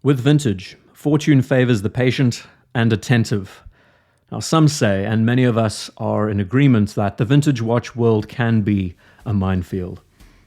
With vintage, fortune favors the patient and attentive. Now, some say, and many of us are in agreement, that the vintage watch world can be a minefield.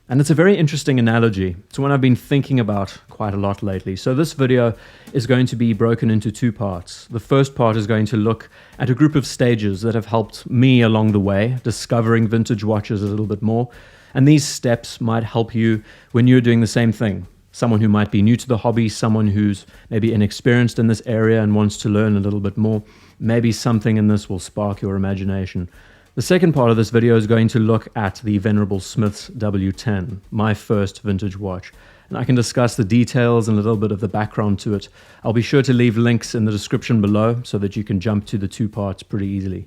And it's a very interesting analogy. It's one I've been thinking about quite a lot lately. So this video is going to be broken into two parts. The first part is going to look at a group of stages that have helped me along the way, discovering vintage watches a little bit more. And these steps might help you when you're doing the same thing. Someone who might be new to the hobby, someone who's maybe inexperienced in this area and wants to learn a little bit more. Maybe something in this will spark your imagination. The second part of this video is going to look at the venerable Smiths W10, my first vintage watch. And I can discuss the details and a little bit of the background to it. I'll be sure to leave links in the description below so that you can jump to the two parts pretty easily.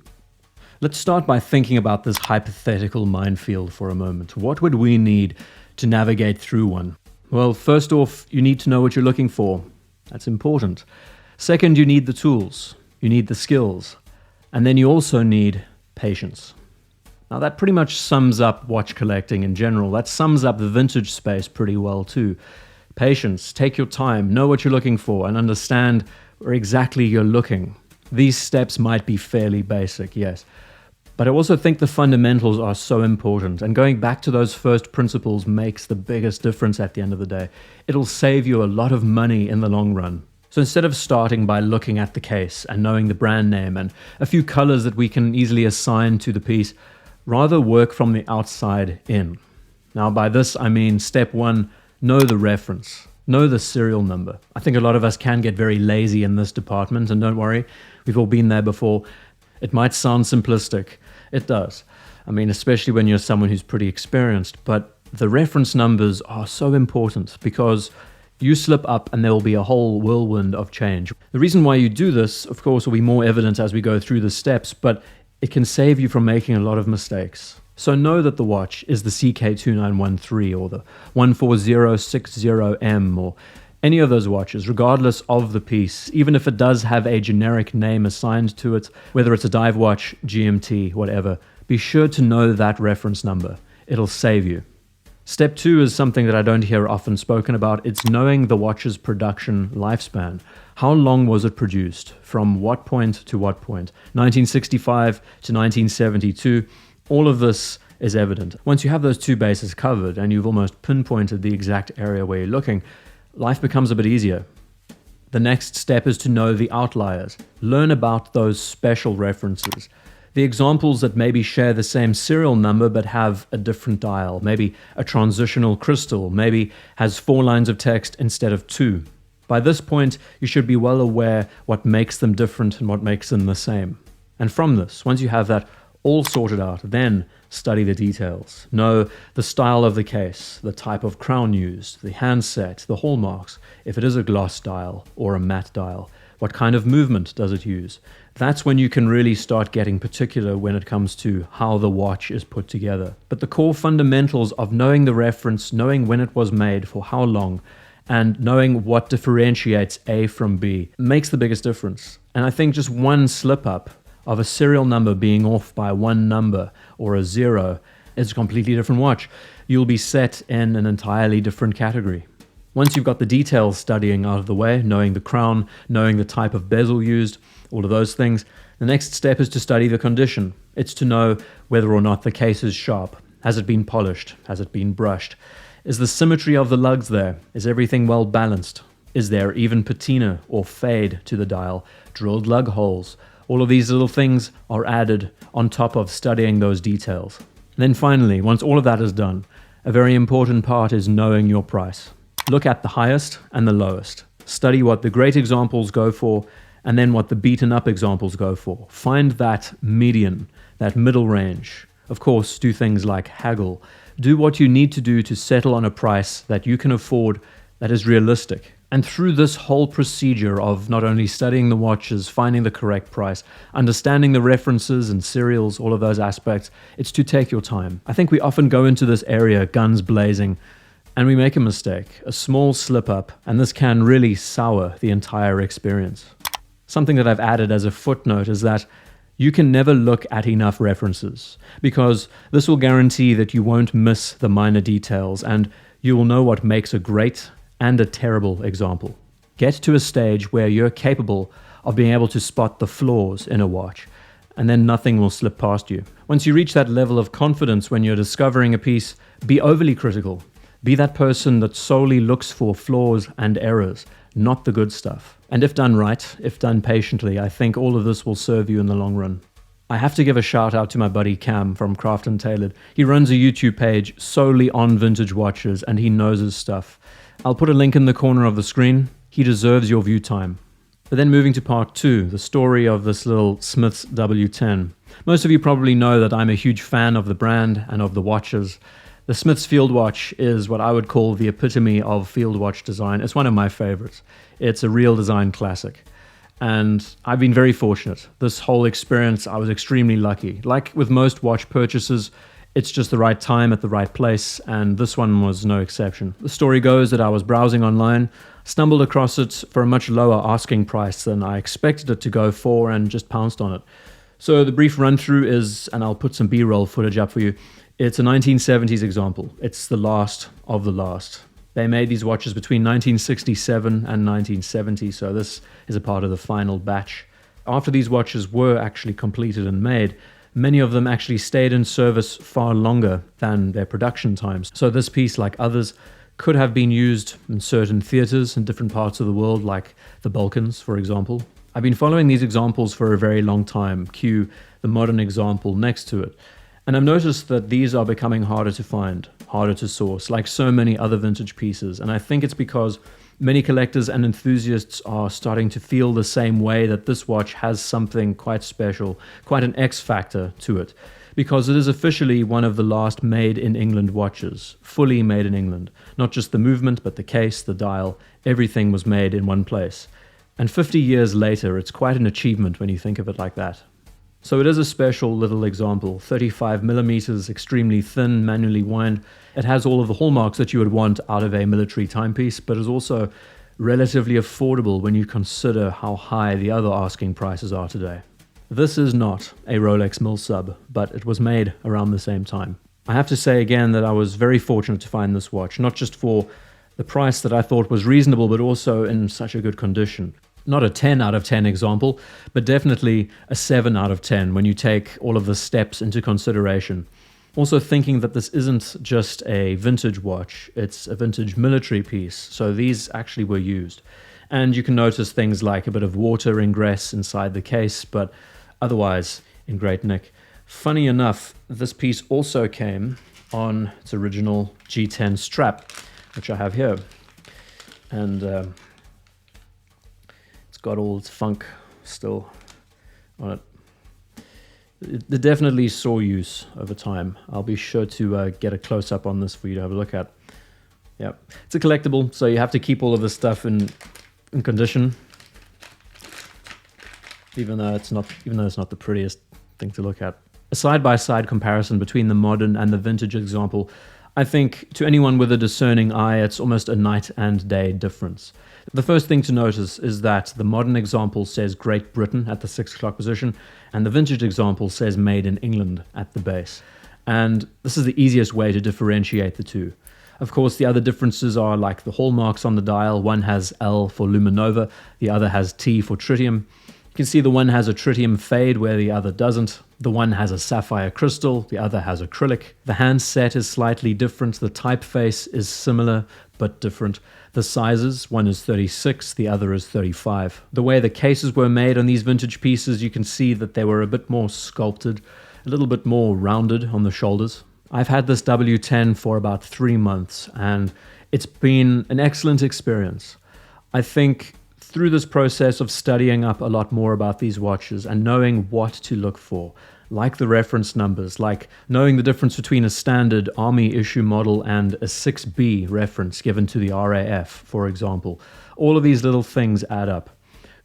Let's start by thinking about this hypothetical minefield for a moment. What would we need to navigate through one? Well, first off, you need to know what you're looking for. That's important. Second, you need the tools. You need the skills. And then you also need patience. Now that pretty much sums up watch collecting in general. That sums up the vintage space pretty well too. Patience, take your time, know what you're looking for, and understand where exactly you're looking. These steps might be fairly basic, yes. But I also think the fundamentals are so important, and going back to those first principles makes the biggest difference at the end of the day. It'll save you a lot of money in the long run. So instead of starting by looking at the case and knowing the brand name and a few colors that we can easily assign to the piece, rather work from the outside in. Now by this I mean step one, know the reference, know the serial number. I think a lot of us can get very lazy in this department, and don't worry, we've all been there before. It might sound simplistic. It does. I mean, especially when you're someone who's pretty experienced, but the reference numbers are so important because you slip up and there will be a whole whirlwind of change. The reason why you do this, of course, will be more evident as we go through the steps, but it can save you from making a lot of mistakes. So know that the watch is the CK2913 or the 14060M or any of those watches, regardless of the piece, even if it does have a generic name assigned to it, whether it's a dive watch, GMT, whatever, be sure to know that reference number. It'll save you. Step two is something that I don't hear often spoken about. It's knowing the watch's production lifespan. How long was it produced? From what point to what point? 1965 to 1972. All of this is evident. Once you have those two bases covered and you've almost pinpointed the exact area where you're looking, life becomes a bit easier. The next step is to know the outliers. Learn about those special references. The examples that maybe share the same serial number but have a different dial. Maybe a transitional crystal. Maybe has 4 lines of text instead of 2. By this point, you should be well aware what makes them different and what makes them the same. And from this, once you have that all sorted out, then study the details. Know the style of the case, the type of crown used, the handset, the hallmarks, if it is a gloss dial or a matte dial. What kind of movement does it use? That's when you can really start getting particular when it comes to how the watch is put together. But the core fundamentals of knowing the reference, knowing when it was made, for how long, and knowing what differentiates A from B makes the biggest difference. And I think just one slip up of a serial number being off by one number or a 0 is a completely different watch. You'll be set in an entirely different category. Once you've got the details studying out of the way, knowing the crown, knowing the type of bezel used, all of those things, the next step is to study the condition. It's to know whether or not the case is sharp. Has it been polished? Has it been brushed? Is the symmetry of the lugs there? Is everything well balanced? Is there even patina or fade to the dial? Drilled lug holes? All of these little things are added on top of studying those details. And then finally, once all of that is done, a very important part is knowing your price. Look at the highest and the lowest. Study what the great examples go for and then what the beaten up examples go for. Find that median, that middle range. Of course, do things like haggle. Do what you need to do to settle on a price that you can afford, that is realistic. And through this whole procedure of not only studying the watches, finding the correct price, understanding the references and serials, all of those aspects, it's to take your time. I think we often go into this area guns blazing and we make a mistake, a small slip up, and this can really sour the entire experience. Something that I've added as a footnote is that you can never look at enough references because this will guarantee that you won't miss the minor details and you will know what makes a great and a terrible example. Get to a stage where you're capable of being able to spot the flaws in a watch, and then nothing will slip past you. Once you reach that level of confidence when you're discovering a piece, be overly critical. Be that person that solely looks for flaws and errors, not the good stuff. And if done right, if done patiently, I think all of this will serve you in the long run. I have to give a shout out to my buddy Cam from Craft and Tailored. He runs a YouTube page solely on vintage watches, and he knows his stuff. I'll put a link in the corner of the screen. He deserves your view time. But then moving to part 2, the story of this little Smiths W10. Most of you probably know that I'm a huge fan of the brand and of the watches. The Smiths Field watch is what I would call the epitome of field watch design. It's one of my favorites. It's a real design classic. And I've been very fortunate. This whole experience, I was extremely lucky. Like with most watch purchases, it's just the right time at the right place, and this one was no exception. The story goes that I was browsing online, stumbled across it for a much lower asking price than I expected it to go for, and just pounced on it. So the brief run through is, and I'll put some B-roll footage up for you, it's a 1970s example. It's the last of the last. They made these watches between 1967 and 1970, so this is a part of the final batch. After these watches were actually completed and made, many of them actually stayed in service far longer than their production times. So this piece, like others, could have been used in certain theaters in different parts of the world, like the Balkans, for example. I've been following these examples for a very long time. Cue the modern example next to it. And I've noticed that these are becoming harder to find, harder to source, like so many other vintage pieces. And I think it's because many collectors and enthusiasts are starting to feel the same way, that this watch has something quite special, quite an X factor to it, because it is officially one of the last made-in-England watches, fully made in England. Not just the movement, but the case, the dial, everything was made in one place. And 50 years later, it's quite an achievement when you think of it like that. So it is a special little example, 35 millimeters, extremely thin, manually wound. It has all of the hallmarks that you would want out of a military timepiece, but is also relatively affordable when you consider how high the other asking prices are today. This is not a Rolex Mil Sub, but it was made around the same time. I have to say again that I was very fortunate to find this watch, not just for the price that I thought was reasonable, but also in such a good condition. Not a 10 out of 10 example, but definitely a 7 out of 10 when you take all of the steps into consideration. Also thinking that this isn't just a vintage watch, it's a vintage military piece, so these actually were used. And you can notice things like a bit of water ingress inside the case, but otherwise in great nick. Funny enough, this piece also came on its original G10 strap, which I have here. And got all its funk still on it. It definitely saw use over time. I'll be sure to get a close-up on this for you to have a look at. Yeah, it's a collectible, so you have to keep all of this stuff in condition, even though it's not the prettiest thing to look at. A side-by-side comparison between the modern and the vintage example, I think to anyone with a discerning eye, it's almost a night and day difference. The first thing to notice is that the modern example says Great Britain at the 6 o'clock position, and the vintage example says Made in England at the base. And this is the easiest way to differentiate the two. Of course, the other differences are like the hallmarks on the dial. One has L for luminova, the other has T for tritium. You can see the one has a tritium fade where the other doesn't. The one has a sapphire crystal, the other has acrylic. The handset is slightly different. The typeface is similar but different. The sizes, one is 36, the other is 35. The way the cases were made on these vintage pieces, you can see that they were a bit more sculpted, a little bit more rounded on the shoulders. I've had this W10 for about 3 months, and it's been an excellent experience. I think through this process of studying up a lot more about these watches and knowing what to look for, like the reference numbers, like knowing the difference between a standard Army issue model and a 6B reference given to the RAF, for example. All of these little things add up.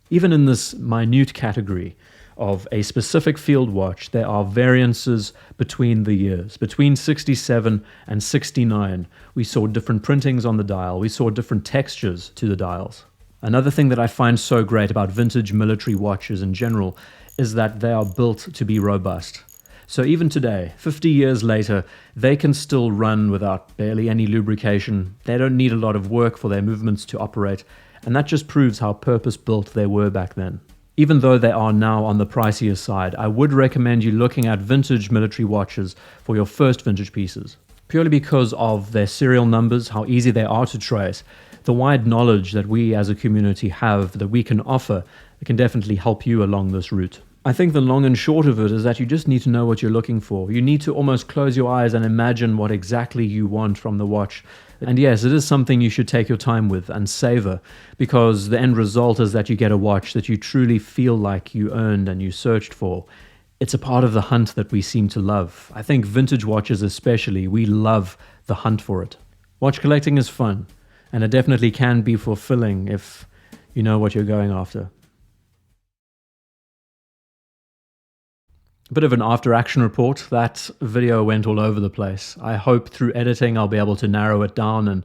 Even in this minute category of a specific field watch, there are variances between the years. Between 67 and 69, we saw different printings on the dial. We saw different textures to the dials. Another thing that I find so great about vintage military watches in general is that they are built to be robust. So even today, 50 years later, they can still run without barely any lubrication. They don't need a lot of work for their movements to operate, And that just proves how purpose-built they were back then. Even though they are now on the pricier side, I would recommend you looking at vintage military watches for your first vintage pieces. Purely because of their serial numbers, how easy they are to trace, the wide knowledge that we as a community have that we can offer, it can definitely help you along this route. I think the long and short of it is that you just need to know what you're looking for. You need to almost close your eyes and imagine what exactly you want from the watch. And yes, it is something you should take your time with and savor, because the end result is that you get a watch that you truly feel like you earned and you searched for. It's a part of the hunt that we seem to love. I think vintage watches especially, we love the hunt for it. Watch collecting is fun, and it definitely can be fulfilling if you know what you're going after. A bit of an after-action report. That video went all over the place. I hope through editing I'll be able to narrow it down and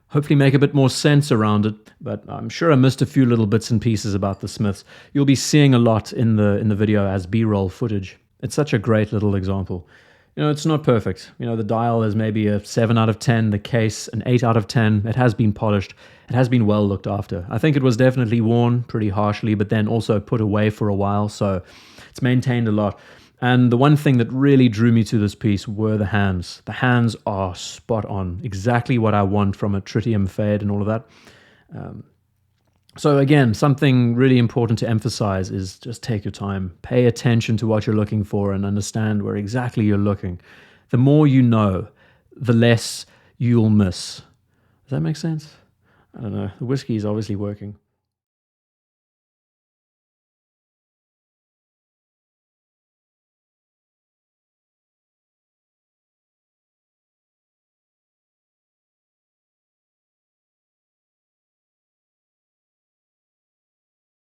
hopefully make a bit more sense around it, but I'm sure I missed a few little bits and pieces about the Smiths. You'll be seeing a lot in the video as B-roll footage. It's such a great little example. It's not perfect. The dial is maybe a 7 out of 10, the case an 8 out of 10. It has been polished. It has been well looked after. I think it was definitely worn pretty harshly, but then also put away for a while, so it's maintained a lot. And the one thing that really drew me to this piece were the hands. The hands are spot on, exactly what I want from a tritium fade and all of that. So again, something really important to emphasize is just take your time. Pay attention to what you're looking for and understand where exactly you're looking. The more you know, the less you'll miss. Does that make sense? I don't know. The whiskey is obviously working.